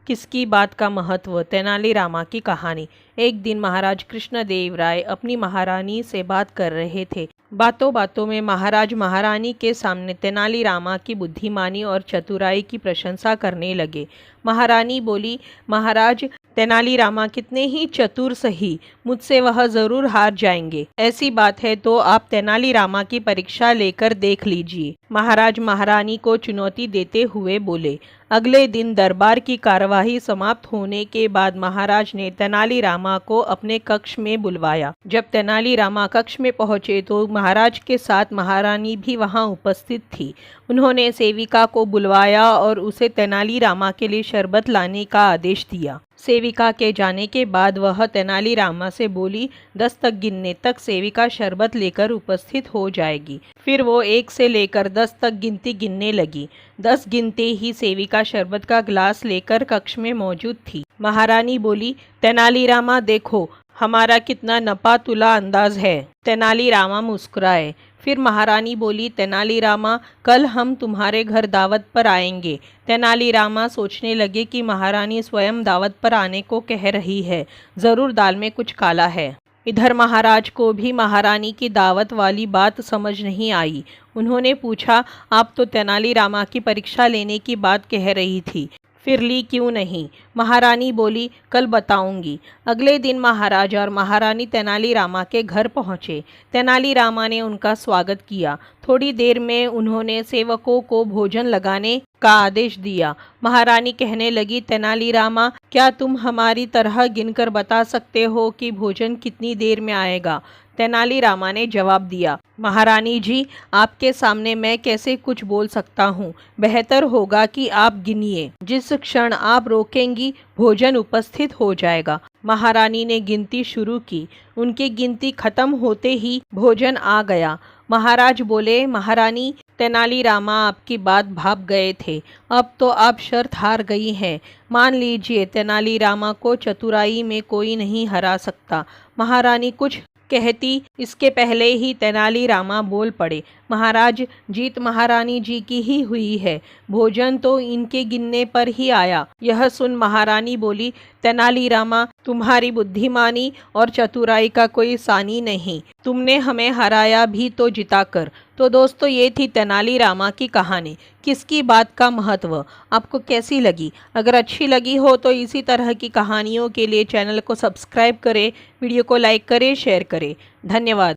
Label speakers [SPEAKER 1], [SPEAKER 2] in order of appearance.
[SPEAKER 1] किसकी बात का महत्व। तेनालीरामा की कहानी। एक दिन महाराज कृष्णदेव राय अपनी महारानी से बात कर रहे थे। बातों बातों में महाराज महारानी के सामने तेनालीरामा की बुद्धिमानी और चतुराई की प्रशंसा करने लगे। महारानी बोली, महाराज, तेनालीरामा कितने ही चतुर सही, मुझसे वह जरूर हार जाएंगे। ऐसी बात है तो आप तेनालीरामा की परीक्षा लेकर देख लीजिए। महाराज महारानी को चुनौती देते हुए बोले। अगले दिन दरबार की कार्यवाही समाप्त होने के बाद महाराज ने तेनालीरामा को अपने कक्ष में बुलवाया। जब तेनालीरामा कक्ष में पहुंचे तो महाराज के साथ महारानी भी वहां उपस्थित थी। उन्होंने सेविका को बुलवाया और उसे तेनालीरामा के लिए शरबत लाने का आदेश दिया। सेविका के जाने के बाद वह तेनालीरामा से बोली, 10 तक गिनने तक सेविका शरबत लेकर उपस्थित हो जाएगी। फिर वो 1 से लेकर 10 तक गिनती गिनने लगी। 10 गिनते ही सेविका शरबत का गिलास लेकर कक्ष में मौजूद थी। महारानी बोली, तेनालीरामा देखो, हमारा कितना नपा तुला अंदाज है। तेनालीरामा मुस्कुराए। फिर महारानी बोली, तेनालीरामा, कल हम तुम्हारे घर दावत पर आएंगे। तेनालीरामा सोचने लगे कि महारानी स्वयं दावत पर आने को कह रही है, जरूर दाल में कुछ काला है। इधर महाराज को भी महारानी की दावत वाली बात समझ नहीं आई। उन्होंने पूछा, आप तो तेनालीरामा की परीक्षा लेने की बात कह रही थी, फिर ली क्यों नहीं? महारानी बोली, कल बताऊंगी। अगले दिन महाराज और महारानी तेनालीरामा के घर पहुंचे। तेनालीरामा ने उनका स्वागत किया। थोड़ी देर में उन्होंने सेवकों को भोजन लगाने का आदेश दिया। महारानी कहने लगी, तेनालीरामा, क्या तुम हमारी तरह गिनकर बता सकते हो कि भोजन कितनी देर में आएगा? तेनालीरामा ने जवाब दिया, महारानी जी, आपके सामने मैं कैसे कुछ बोल सकता हूँ। बेहतर होगा कि आप गिनिए। जिस क्षण आप रोकेंगी भोजन उपस्थित हो जाएगा। महारानी ने गिनती शुरू की। उनकी गिनती खत्म होते ही भोजन आ गया। महाराज बोले, महारानी, तेनालीरामा आपकी बात भाप गए थे, अब तो आप शर्त हार गई हैं। मान लीजिए तेनालीरामा को चतुराई में कोई नहीं हरा सकता। महारानी कुछ कहती इसके पहले ही तेनालीरामा बोल पड़े, महाराज, जीत महारानी जी की ही हुई है। भोजन तो इनके गिनने पर ही आया। यह सुन महारानी बोली, तेनालीरामा, तुम्हारी बुद्धिमानी और चतुराई का कोई सानी नहीं। तुमने हमें हराया भी तो जिताकर। तो दोस्तों, ये थी तेनालीरामा की कहानी। किसकी बात का महत्व। आपको कैसी लगी? अगर अच्छी लगी हो तो इसी तरह की कहानियों के लिए चैनल को सब्सक्राइब करें, वीडियो को लाइक करें, शेयर करें। धन्यवाद।